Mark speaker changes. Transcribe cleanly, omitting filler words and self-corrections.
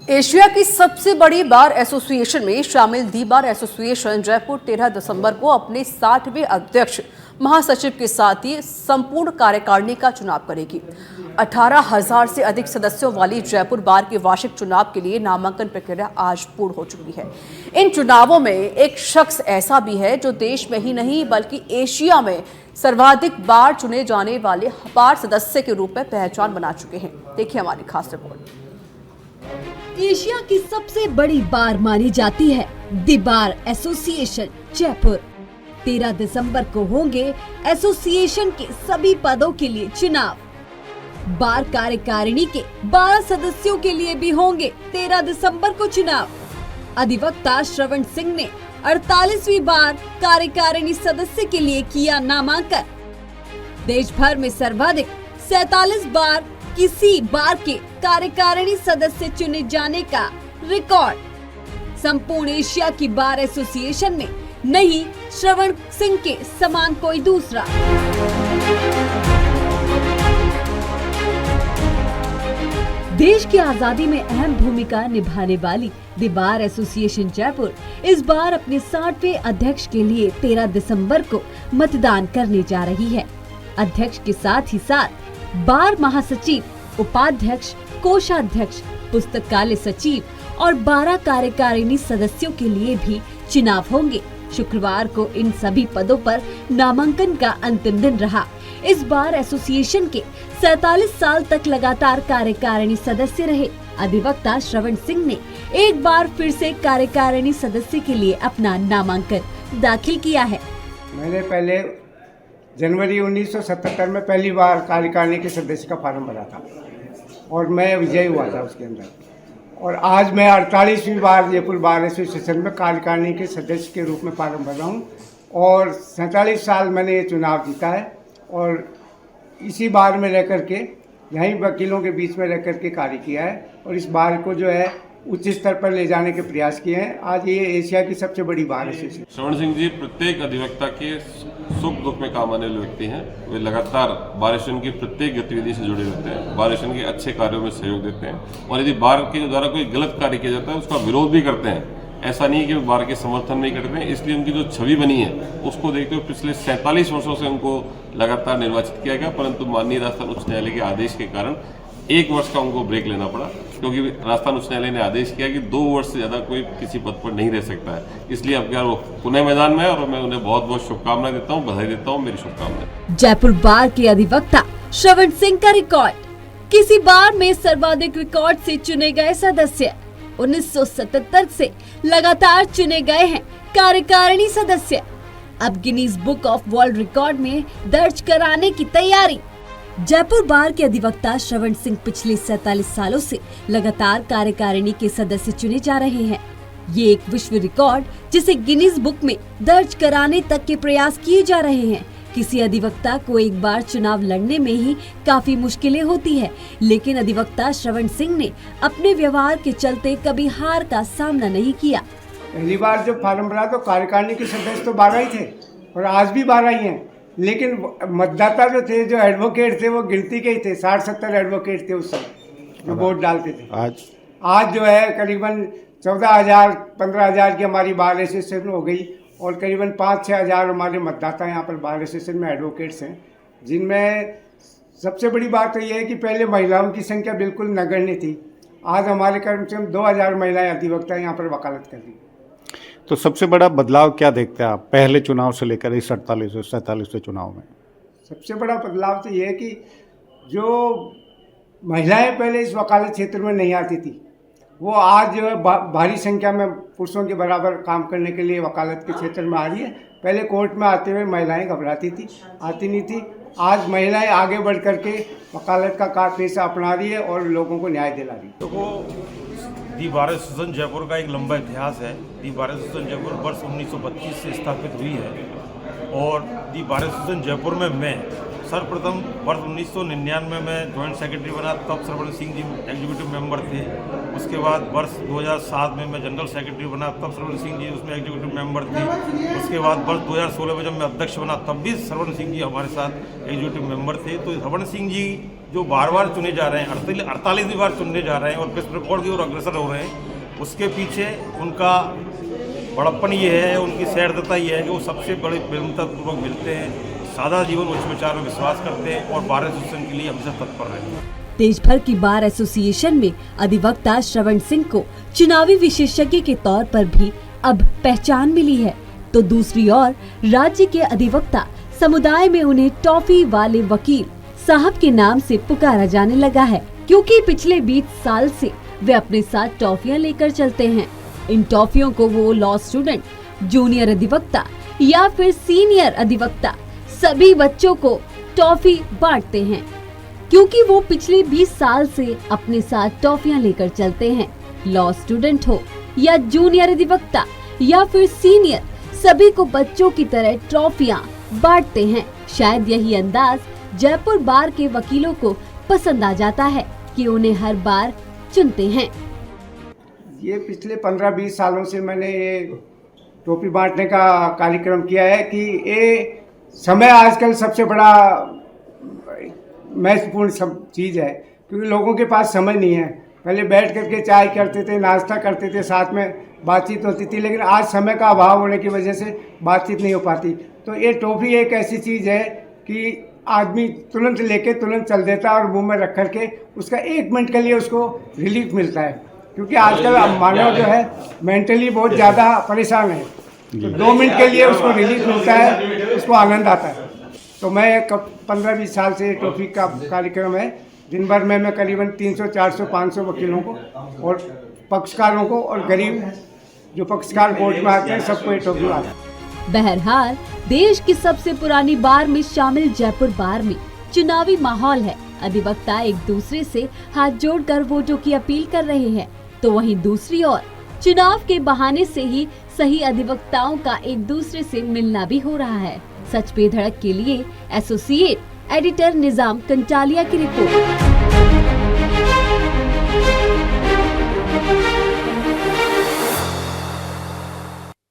Speaker 1: Asia की सबसे बड़ी बार एसोसिएशन में शामिल दी बार एसोसिएशन जयपुर 13 दिसंबर को अपने 60वें अध्यक्ष महासचिव के साथ ही संपूर्ण कार्यकारिणी का चुनाव करेगी। 18,000 से अधिक सदस्यों वाली जयपुर बार के वार्षिक चुनाव के लिए नामांकन प्रक्रिया आज पूर्ण हो चुकी है। इन चुनावों में एक शख्स ऐसा भी है जो देश में ही नहीं बल्कि एशिया में सर्वाधिक बार चुने जाने वाले बार सदस्य के रूप में पहचान बना चुके हैं। देखिए हमारी खास रिपोर्ट।
Speaker 2: एशिया की सबसे बड़ी बार मानी जाती है दी बार एसोसिएशन जयपुर। 13 दिसंबर को होंगे एसोसिएशन के सभी पदों के लिए चुनाव। बार कार्यकारिणी के 12 सदस्यों के लिए भी होंगे 13 दिसंबर को चुनाव। अधिवक्ता श्रवण सिंह ने 48वीं बार कार्यकारिणी सदस्य के लिए किया नामांकन। देश भर में सर्वाधिक 47 बार किसी बार के कार्यकारिणी सदस्य चुने जाने का रिकॉर्ड संपूर्ण एशिया की बार एसोसिएशन में नहीं श्रवण सिंह के समान कोई दूसरा। देश की आजादी में अहम भूमिका निभाने वाली दी बार एसोसिएशन जयपुर इस बार अपने 60वें अध्यक्ष के लिए 13 दिसंबर को मतदान करने जा रही है। अध्यक्ष के साथ ही साथ बार महासचिव, उपाध्यक्ष, कोषाध्यक्ष, पुस्तकालय सचिव और 12 कार्यकारिणी सदस्यों के लिए भी चुनाव होंगे। शुक्रवार को इन सभी पदों पर नामांकन का अंतिम दिन रहा। इस बार एसोसिएशन के 47 साल तक लगातार कार्यकारिणी सदस्य रहे अधिवक्ता श्रवण सिंह ने एक बार फिर से कार्यकारिणी सदस्य के लिए अपना नामांकन दाखिल किया है।
Speaker 3: मैंने पहले जनवरी 1977 में पहली बार कार्यकारिणी के सदस्य का फॉर्म भरा था और मैं विजयी हुआ था उसके अंदर। और आज मैं 48वीं बार जयपुर बार एसोसिएशन में कार्यकारिणी के सदस्य के रूप में फॉर्म भर रहा हूँ और 47 साल मैंने ये चुनाव जीता है और इसी बार में रह करके यहीं वकीलों के बीच में रह करके कार्य किया है और इस बार को जो है उच्च स्तर पर ले जाने के प्रयास किए हैं। आज ये एशिया की सबसे बड़ी बार एसोसिएशन।
Speaker 4: श्रवण सिंह जी प्रत्येक अधिवक्ता के सुख दुख में काम आने वाले व्यक्ति हैं। वे लगातार बार एसोसिएशन की प्रत्येक गतिविधि से जुड़े रहते हैं, बार एसोसिएशन के अच्छे कार्यों में सहयोग देते हैं और यदि बार के द्वारा कोई गलत कार्य किया जाता है उसका विरोध भी करते हैं। ऐसा नहीं है कि वे बार के समर्थन में ही करते हैं। इसलिए उनकी जो छवि बनी है उसको देखते हुए पिछले 47 वर्षों से उनको लगातार निर्वाचित किया गया, परंतु माननीय राजस्थान उच्च न्यायालय के आदेश के कारण 1 वर्ष का उनको ब्रेक लेना पड़ा, क्योंकि राजस्थान उच्च न्यायालय ने आदेश किया कि 2 वर्ष से ज्यादा कोई किसी पद पर नहीं रह सकता है। इसलिए अब यार वो पुनः मैदान में है और मैं उन्हें बहुत बहुत शुभकामनाएं देता हूँ, बधाई देता हूँ। मेरी शुभकामनाएं।
Speaker 2: जयपुर बार के अधिवक्ता श्रवण सिंह का रिकॉर्ड किसी बार में सर्वाधिक रिकॉर्ड से चुने गए सदस्य। 1977 से लगातार चुने गए हैं कार्यकारिणी सदस्य। अब Guinness book of world record में दर्ज कराने की तैयारी। जयपुर बार के अधिवक्ता श्रवण सिंह पिछले 47 सालों से लगातार कार्यकारिणी के सदस्य चुने जा रहे हैं। ये एक विश्व रिकॉर्ड जिसे गिनीज बुक में दर्ज कराने तक के प्रयास किए जा रहे हैं। किसी अधिवक्ता को एक बार चुनाव लड़ने में ही काफी मुश्किलें होती है, लेकिन अधिवक्ता श्रवण सिंह ने अपने व्यवहार के चलते कभी हार का सामना नहीं किया।
Speaker 3: पहली बार जब फॉर्म भरा तो कार्यकारिणी के सदस्य तो 12 ही थे और आज भी 12 ही हैं, लेकिन मतदाता जो थे, जो एडवोकेट थे, वो गिनती के ही थे। 60-70 एडवोकेट थे उस समय जो वोट डालते थे। आज जो है करीबन 14,000 15,000 की हमारी बार एसोसिएशन हो गई और करीबन 5-6 हज़ार हमारे मतदाता यहाँ पर बार एसोसिएशन में एडवोकेट्स हैं, जिनमें सबसे बड़ी बात तो ये है कि पहले महिलाओं की संख्या बिल्कुल नगण्य थी। आज हमारे कम से कम 2,000 महिलाएं अधिवक्ता यहाँ पर वकालत कर रही हैं।
Speaker 5: तो सबसे बड़ा बदलाव क्या देखते हैं आप पहले चुनाव से लेकर इस 47वें चुनाव में? सबसे
Speaker 3: बड़ा बदलाव तो ये है कि जो महिलाएं पहले इस वकालत क्षेत्र में नहीं आती थी, वो आज जो है भारी संख्या में पुरुषों के बराबर काम करने के लिए वकालत के क्षेत्र में आ रही है। पहले कोर्ट में आते हुए महिलाएं घबराती थी, आती नहीं थी। आज महिलाएं आगे बढ़ करके वकालत का पेशा अपना रही है और लोगों को न्याय दिला रही है।
Speaker 6: तो दी बार एसोसिएशन जयपुर का एक लंबा इतिहास है। दी बार एसोसिएशन जयपुर वर्ष 1925 से स्थापित हुई है और दी बार एसोसिएशन जयपुर में मैं सर्वप्रथम वर्ष 1999 में जॉइंट सेक्रेटरी बना, तब श्रवण सिंह जी एग्जीक्यूटिव मेंबर थे। उसके बाद वर्ष 2007 में मैं जनरल सेक्रेटरी बना, तब श्रवण सिंह जी उसमें एग्जीक्यूटिव मेंबर थे। उसके बाद वर्ष 2016 में जब मैं अध्यक्ष बना, तब भी श्रवण सिंह जी हमारे साथ एग्जीक्यूटिव मेंबर थे। तो श्रवण सिंह जी जो बार बार चुने जा रहे हैं, 48वीं बार चुनने जा रहे हैं और विश्व रिकॉर्ड की ओर अग्रसर हो रहे हैं, उसके पीछे उनका बड़प्पन ये है, उनकी सहृदयता ये है कि वो सबसे बड़े विनम्रतापूर्वक मिलते हैं, सादा जीवन उच्च विचार में विश्वास करते हैं और बार एसोसिएशन के लिए हमेशा तत्पर रहते हैं।
Speaker 2: देश भर की बार एसोसिएशन में अधिवक्ता श्रवण सिंह को चुनावी विशेषज्ञ के तौर पर भी अब पहचान मिली है, तो दूसरी ओर राज्य के अधिवक्ता समुदाय में उन्हें टॉफी वाले वकील साहब के नाम से पुकारा जाने लगा है, क्योंकि पिछले 20 साल से वे अपने साथ टॉफियां लेकर चलते हैं। इन टॉफियों को वो लॉ स्टूडेंट, जूनियर अधिवक्ता या फिर सीनियर अधिवक्ता सभी बच्चों को टॉफी बांटते हैं, क्योंकि वो पिछले 20 साल से अपने साथ टॉफियां लेकर चलते हैं। लॉ स्टूडेंट हो या जूनियर अधिवक्ता या फिर सीनियर, सभी को बच्चों की तरह ट्रॉफियां बांटते हैं। शायद यही अंदाज जयपुर बार के वकीलों को पसंद आ जाता है कि उन्हें हर बार चुनते हैं।
Speaker 3: ये पिछले 15-20 सालों से मैंने ये टोपी बांटने का कार्यक्रम किया है कि ये समय आजकल सबसे बड़ा महत्वपूर्ण सब चीज़ है, क्योंकि लोगों के पास समय नहीं है। पहले बैठ करके चाय करते थे, नाश्ता करते थे, साथ में बातचीत होती थी, लेकिन आज समय का अभाव होने की वजह से बातचीत नहीं हो पाती। तो ये टोपी एक ऐसी चीज़ है कि आदमी तुरंत लेके तुरंत चल देता है और मुंह में रख करके उसका 1 मिनट के लिए उसको रिलीफ मिलता है, क्योंकि आजकल मानव जो है मेंटली बहुत ज़्यादा परेशान है। तो 2 मिनट के लिए उसको रिलीफ मिलता है, उसको आनंद आता है। तो मैं 15-20 साल से टोपी का कार्यक्रम है, दिन भर में मैं करीबन 300, 400, 500 वकीलों को और पक्षकारों को और गरीब जो पक्षकार कोर्ट में आते हैं सबको ये टोपी आता है।
Speaker 2: बहरहाल देश की सबसे पुरानी बार में शामिल जयपुर बार में चुनावी माहौल है। अधिवक्ता एक दूसरे से हाथ जोड़कर वोटों की अपील कर रहे हैं, तो वहीं दूसरी ओर चुनाव के बहाने से ही सही अधिवक्ताओं का एक दूसरे से मिलना भी हो रहा है। सच पे धड़क के लिए एसोसिएट एडिटर निजाम कंटालिया की रिपोर्ट।